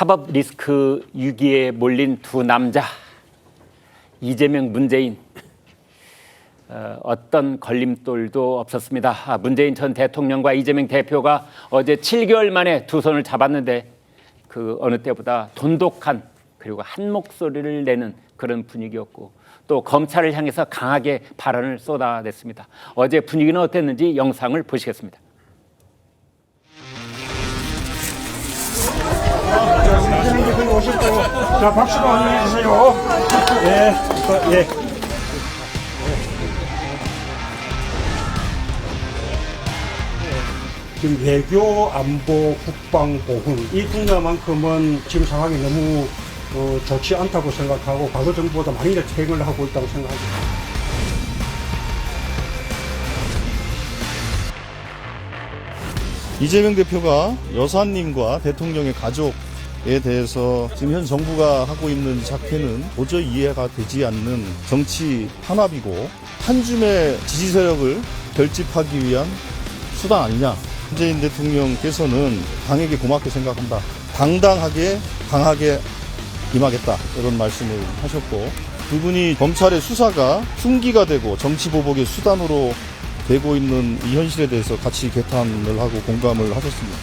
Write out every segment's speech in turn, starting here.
사법 리스크 위기에 몰린 두 남자, 이재명, 문재인. 어떤 걸림돌도 없었습니다. 문재인 전 대통령과 이재명 대표가 어제 7개월 만에 두 손을 잡았는데 그 어느 때보다 돈독한 그리고 한 목소리를 내는 그런 분위기였고 또 검찰을 향해서 강하게 발언을 쏟아냈습니다. 어제 분위기는 어땠는지 영상을 보시겠습니다. 이재명 대표님 오셨고, 자, 박수로 환영해 주세요. 예. 지금 외교, 안보, 국방, 보훈 이 분야만큼은 지금 상황이 너무 좋지 않다고 생각하고 과거 정부보다 많이 퇴행을 하고 있다고 생각합니다. 이재명 대표가 여사님과 대통령의 가족에 대해서 지금 현 정부가 하고 있는 작태는 도저히 이해가 되지 않는 정치 탄압이고 한 줌의 지지 세력을 결집하기 위한 수단 아니냐. 문재인 대통령께서는 당에게 고맙게 생각한다. 당당하게 강하게 임하겠다. 이런 말씀을 하셨고 두 분이 검찰의 수사가 흉기가 되고 정치보복의 수단으로 되고 있는 이 현실에 대해서 같이 개탄을 하고 공감을 하셨습니다.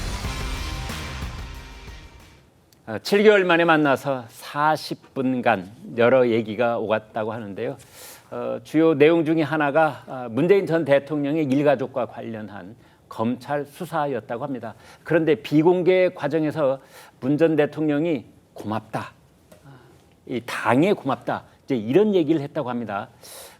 7개월 만에 만나서 40분간 여러 얘기가 오갔다고 하는데요. 주요 내용 중에 하나가 문재인 전 대통령의 일가족과 관련한 검찰 수사였다고 합니다. 그런데 비공개 과정에서 문 전 대통령이 고맙다, 이 당에 고맙다, 이제 이런 얘기를 했다고 합니다.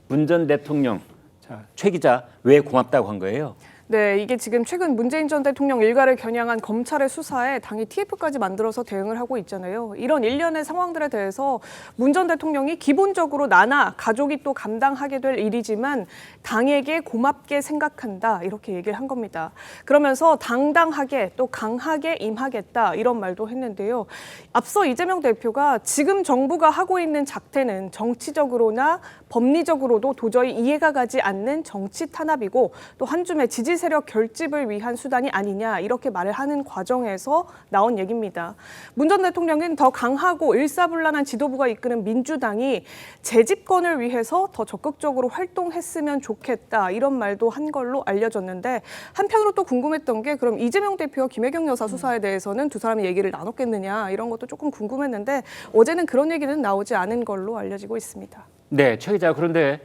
문 전 대통령, 자, 최 기자, 왜 고맙다고 한 거예요? 네, 이게 지금 최근 문재인 전 대통령 일가를 겨냥한 검찰의 수사에 당이 TF까지 만들어서 대응을 하고 있잖아요. 이런 일련의 상황들에 대해서 문 전 대통령이 기본적으로 나나 가족이 또 감당하게 될 일이지만 당에게 고맙게 생각한다 이렇게 얘기를 한 겁니다. 그러면서 당당하게 또 강하게 임하겠다 이런 말도 했는데요. 앞서 이재명 대표가 지금 정부가 하고 있는 작태는 정치적으로나 법리적으로도 도저히 이해가 가지 않는 정치 탄압이고 또 한 줌의 지지 세력 결집을 위한 수단이 아니냐 이렇게 말을 하는 과정에서 나온 얘기입니다. 문 전 대통령은 더 강하고 일사불란한 지도부가 이끄는 민주당이 재집권을 위해서 더 적극적으로 활동했으면 좋겠다 이런 말도 한 걸로 알려졌는데 한편으로 또 궁금했던 게 그럼 이재명 대표와 김혜경 여사 수사에 대해서는 두 사람이 얘기를 나눴겠느냐 이런 것도 조금 궁금했는데 어제는 그런 얘기는 나오지 않은 걸로 알려지고 있습니다. 네, 최 기자, 그런데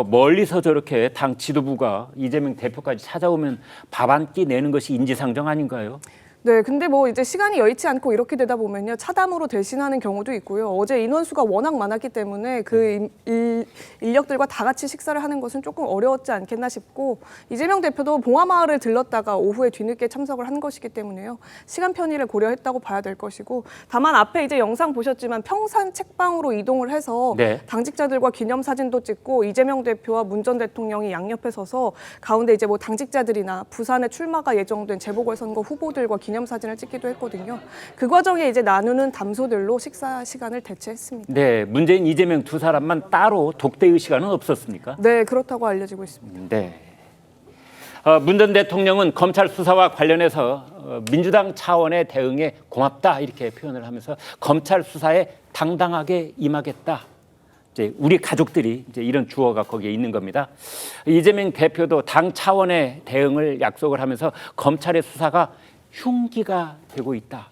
멀리서 저렇게 당 지도부가 이재명 대표까지 찾아오면 밥 한 끼 내는 것이 인지상정 아닌가요? 네, 근데 뭐 이제 시간이 여의치 않고 이렇게 되다 보면요 차담으로 대신하는 경우도 있고요. 어제 인원수가 워낙 많았기 때문에 그 인력들과 다 같이 식사를 하는 것은 조금 어려웠지 않겠나 싶고 이재명 대표도 봉화마을을 들렀다가 오후에 뒤늦게 참석을 한 것이기 때문에요 시간 편의를 고려했다고 봐야 될 것이고 다만 앞에 이제 영상 보셨지만 평산 책방으로 이동을 해서 네. 당직자들과 기념사진도 찍고 이재명 대표와 문 전 대통령이 양옆에 서서 가운데 이제 뭐 당직자들이나 부산에 출마가 예정된 재보궐선거 후보들과 기념사진을 찍기도 했거든요. 그 과정에 이제 나누는 담소들로 식사 시간을 대체했습니다. 네, 문재인, 이재명 두 사람만 따로 독대의 시간은 없었습니까? 네, 그렇다고 알려지고 있습니다. 네. 문 전 대통령은 검찰 수사와 관련해서 민주당 차원의 대응에 고맙다 이렇게 표현을 하면서 검찰 수사에 당당하게 임하겠다. 이제 우리 가족들이 이제 이런 주어가 거기에 있는 겁니다. 이재명 대표도 당 차원의 대응을 약속을 하면서 검찰의 수사가 흉기가 되고 있다.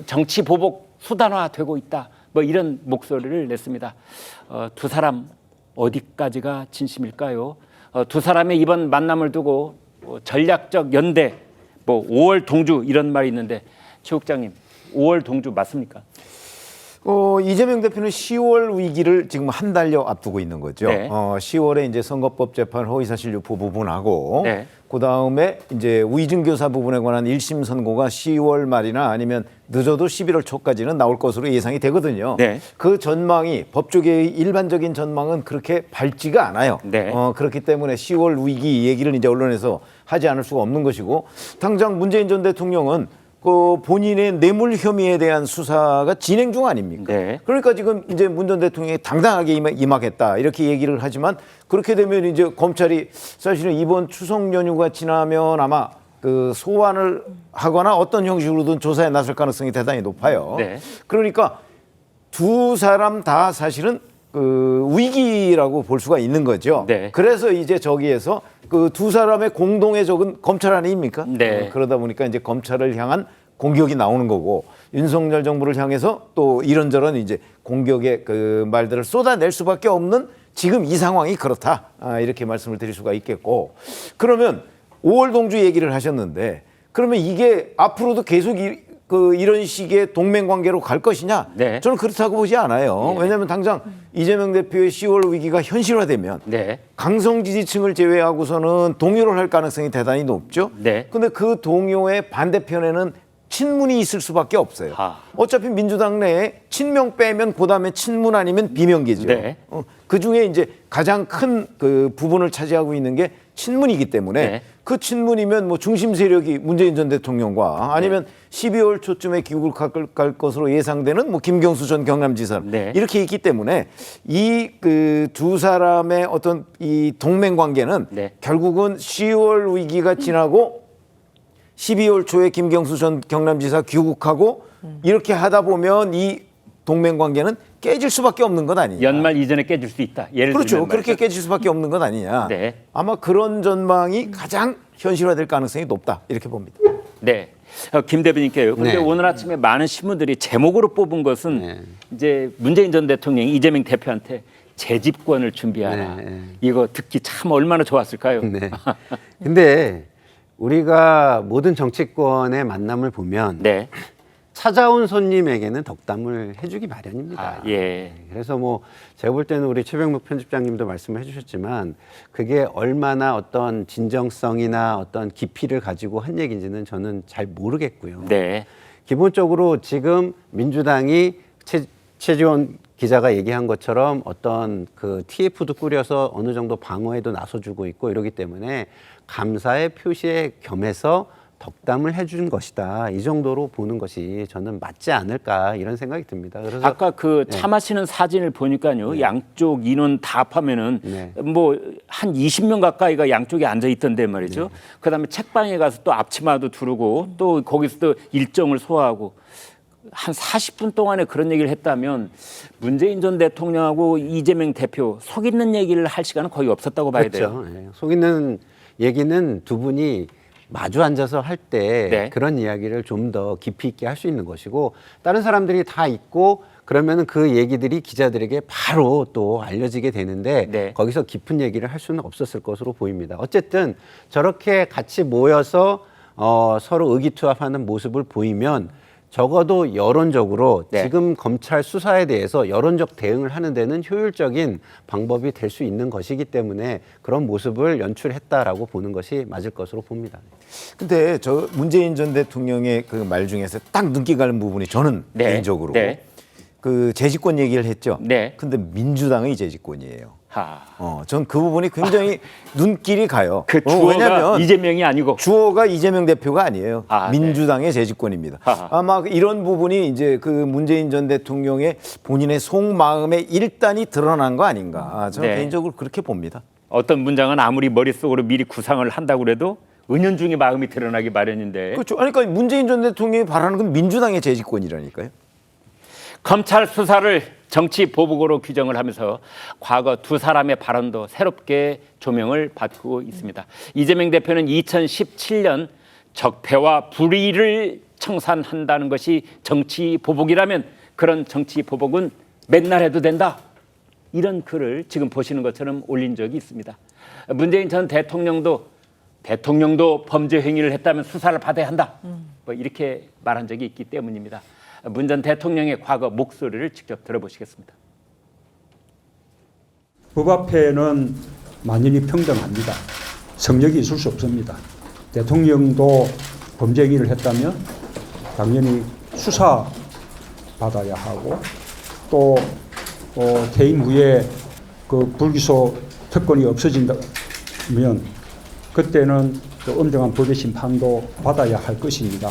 정치 보복 수단화되고 있다. 뭐 이런 목소리를 냈습니다. 두 사람 어디까지가 진심일까요? 두 사람의 이번 만남을 두고 전략적 연대, 뭐 5월 동주 이런 말이 있는데 최 국장님, 5월 동주 맞습니까? 이재명 대표는 10월 위기를 지금 한 달여 앞두고 있는 거죠. 네. 10월에 이제 선거법 재판 허위사실 유포 부분하고 네. 그 다음에 이제 위증교사 부분에 관한 1심 선고가 10월 말이나 아니면 늦어도 11월 초까지는 나올 것으로 예상이 되거든요. 네. 그 전망이 법조계의 일반적인 전망은 그렇게 밝지가 않아요. 네. 그렇기 때문에 10월 위기 얘기를 이제 언론에서 하지 않을 수가 없는 것이고 당장 문재인 전 대통령은 그 본인의 뇌물 혐의에 대한 수사가 진행 중 아닙니까? 네. 그러니까 지금 이제 문 전 대통령이 당당하게 임하겠다 이렇게 얘기를 하지만 그렇게 되면 이제 검찰이 사실은 이번 추석 연휴가 지나면 아마 그 소환을 하거나 어떤 형식으로든 조사에 나설 가능성이 대단히 높아요. 네. 그러니까 두 사람 다 사실은 그 위기라고 볼 수가 있는 거죠. 네. 그래서 이제 저기에서 그 두 사람의 공동의 적은 검찰 아닙니까? 네. 그러다 보니까 이제 검찰을 향한 공격이 나오는 거고 윤석열 정부를 향해서 또 이런저런 이제 공격의 그 말들을 쏟아낼 수밖에 없는 지금 이 상황이 그렇다. 이렇게 말씀을 드릴 수가 있겠고 그러면 5월 동주 얘기를 하셨는데 그러면 이게 앞으로도 계속 이런 식의 동맹 관계로 갈 것이냐? 네. 저는 그렇다고 보지 않아요. 네. 왜냐하면 당장 이재명 대표의 10월 위기가 현실화되면 네. 강성 지지층을 제외하고서는 동요를 할 가능성이 대단히 높죠. 네. 근데 그 동요의 반대편에는 친문이 있을 수밖에 없어요. 아. 어차피 민주당 내에 친명 빼면 그다음에 친문 아니면 비명계죠. 네. 그 중에 이제 가장 큰 그 부분을 차지하고 있는 게 친문이기 때문에 네. 그 친문이면 뭐 중심 세력이 문재인 전 대통령과 아니면 12월 초쯤에 귀국을 갈 것으로 예상되는 뭐 김경수 전 경남지사 네. 이렇게 있기 때문에 이 그 두 사람의 어떤 이 동맹 관계는 네. 결국은 10월 위기가 지나고 12월 초에 김경수 전 경남지사 귀국하고 이렇게 하다 보면 이 동맹 관계는 깨질 수밖에 없는 것 아니냐. 연말 이전에 깨질 수 있다. 예를 그렇죠. 들면 그렇게 말이죠. 깨질 수밖에 없는 것 아니냐. 네. 아마 그런 전망이 가장 현실화될 가능성이 높다. 이렇게 봅니다. 네. 김 대변인께요. 그런데 네. 오늘 아침에 많은 신문들이 제목으로 뽑은 것은 네. 이제 문재인 전 대통령이 이재명 대표한테 재집권을 준비하라. 네. 이거 듣기 참 얼마나 좋았을까요? 네. 근데 우리가 모든 정치권의 만남을 보면 네. 찾아온 손님에게는 덕담을 해주기 마련입니다. 아, 예. 그래서 뭐 제가 볼 때는 우리 최병묵 편집장님도 말씀을 해주셨지만 그게 얼마나 어떤 진정성이나 어떤 깊이를 가지고 한 얘기인지는 저는 잘 모르겠고요. 네. 기본적으로 지금 민주당이 최지원 기자가 얘기한 것처럼 어떤 그 TF도 꾸려서 어느 정도 방어에도 나서주고 있고 이러기 때문에 감사의 표시에 겸해서 덕담을 해준 것이다. 이 정도로 보는 것이 저는 맞지 않을까 이런 생각이 듭니다. 그래서 아까 그 차 마시는 사진을 보니까요. 양쪽 인원 다 합하면은 네. 뭐 한 20명 가까이가 양쪽에 앉아 있던데 말이죠. 그다음에 책방에 가서 또 앞치마도 두르고 또 거기서 또 일정을 소화하고 한 40분 동안에 그런 얘기를 했다면 문재인 전 대통령하고 이재명 대표 속 있는 얘기를 할 시간은 거의 없었다고 봐야 돼요. 그렇죠. 예. 속 있는 얘기는 두 분이 마주 앉아서 할 때 네. 그런 이야기를 좀 더 깊이 있게 할 수 있는 것이고 다른 사람들이 다 있고 그러면은 그 얘기들이 기자들에게 바로 또 알려지게 되는데 네. 거기서 깊은 얘기를 할 수는 없었을 것으로 보입니다. 어쨌든 저렇게 같이 모여서 서로 의기투합하는 모습을 보이면 적어도 여론적으로 네. 지금 검찰 수사에 대해서 여론적 대응을 하는 데는 효율적인 방법이 될 수 있는 것이기 때문에 그런 모습을 연출했다라고 보는 것이 맞을 것으로 봅니다. 근데 저 문재인 전 대통령의 그 말 중에서 딱 눈길 가는 부분이 저는 네. 개인적으로 네. 그 재집권 얘기를 했죠. 네. 근데 민주당의 재집권이에요. 하. 전 그 부분이 굉장히 눈길이 가요. 그 주어가 왜냐면 이재명이 아니고 주어가 이재명 대표가 아니에요. 아, 네. 민주당의 재집권입니다. 하하. 아마 이런 부분이 이제 그 문재인 전 대통령의 본인의 속마음에 일단이 드러난 거 아닌가. 저는 네. 개인적으로 그렇게 봅니다. 어떤 문장은 아무리 머릿속으로 미리 구상을 한다고 그래도 은연중에 마음이 드러나기 마련인데 그렇죠. 아니, 그러니까 문재인 전 대통령이 바라는 건 민주당의 재집권이라니까요. 검찰 수사를 정치 보복으로 규정을 하면서 과거 두 사람의 발언도 새롭게 조명을 받고 있습니다. 이재명 대표는 2017년 적폐와 불의를 청산한다는 것이 정치 보복이라면 그런 정치 보복은 맨날 해도 된다. 이런 글을 지금 보시는 것처럼 올린 적이 있습니다. 문재인 전 대통령도 범죄 행위를 했다면 수사를 받아야 한다. 뭐 이렇게 말한 적이 있기 때문입니다. 문 전 대통령의 과거 목소리를 직접 들어보시겠습니다. 법 앞에는 만연히 평등합니다. 성역이 있을 수 없습니다. 대통령도 범죄 행위를 했다면 당연히 수사 받아야 하고 또 퇴임 후에 그 불기소 특권이 없어진다면 그때는 또 엄정한 법의 심판도 받아야 할 것입니다.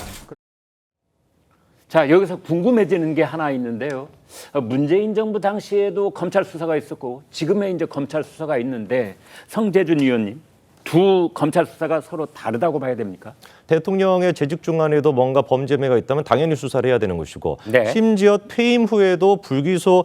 자, 여기서 궁금해지는 게 하나 있는데요. 문재인 정부 당시에도 검찰 수사가 있었고 지금의 이제 검찰 수사가 있는데 성재준 의원님, 두 검찰 수사가 서로 다르다고 봐야 됩니까? 대통령의 재직 중간에도 뭔가 범죄 혐의가 있다면 당연히 수사를 해야 되는 것이고 네. 심지어 퇴임 후에도 불기소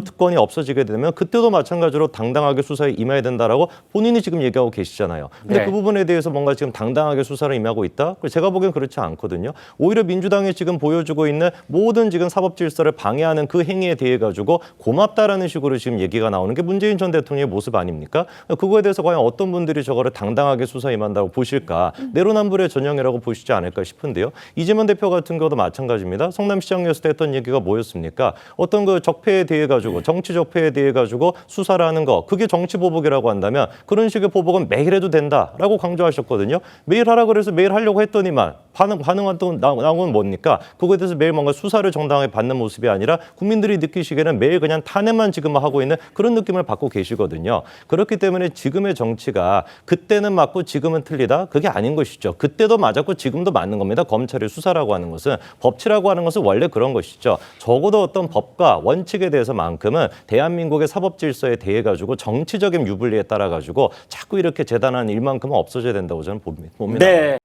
특권이 없어지게 되면 그때도 마찬가지로 당당하게 수사에 임해야 된다라고 본인이 지금 얘기하고 계시잖아요. 근데 네. 그 부분에 대해서 뭔가 지금 당당하게 수사를 임하고 있다? 제가 보기엔 그렇지 않거든요. 오히려 민주당이 지금 보여주고 있는 모든 지금 사법 질서를 방해하는 그 행위에 대해 가지고 고맙다라는 식으로 지금 얘기가 나오는 게 문재인 전 대통령의 모습 아닙니까? 그거에 대해서 과연 어떤 분들이 저거를 당당하게 수사 임한다고 보실까? 내로남불의 전형이라고 보시지 않을까 싶은데요. 이재명 대표 같은 경우도 마찬가지입니다. 성남시장이었을 때 했던 얘기가 뭐였습니까? 어떤 그 적폐에 대해 가지고 정치 적폐에 대해 가지고 수사를 하는 거 그게 정치 보복이라고 한다면 그런 식의 보복은 매일 해도 된다라고 강조하셨거든요. 매일 하라 그래서 매일 하려고 했더니만 반응한 또 나온 건 뭡니까? 그거에 대해서 매일 뭔가 수사를 정당하게 받는 모습이 아니라 국민들이 느끼시기에는 매일 그냥 탄핵만 지금 하고 있는 그런 느낌을 받고 계시거든요. 그렇기 때문에 지금의 정치가 그때는 맞고 지금은 틀리다? 그게 아닌 것이죠. 그때도 맞았고 지금도 맞는 겁니다. 검찰의 수사라고 하는 것은 법치라고 하는 것은 원래 그런 것이죠. 적어도 어떤 법과 원칙에 대해서만큼은 대한민국의 사법 질서에 대해 가지고 정치적인 유불리에 따라 가지고 자꾸 이렇게 재단하는 일만큼은 없어져야 된다고 저는 봅니다. 네.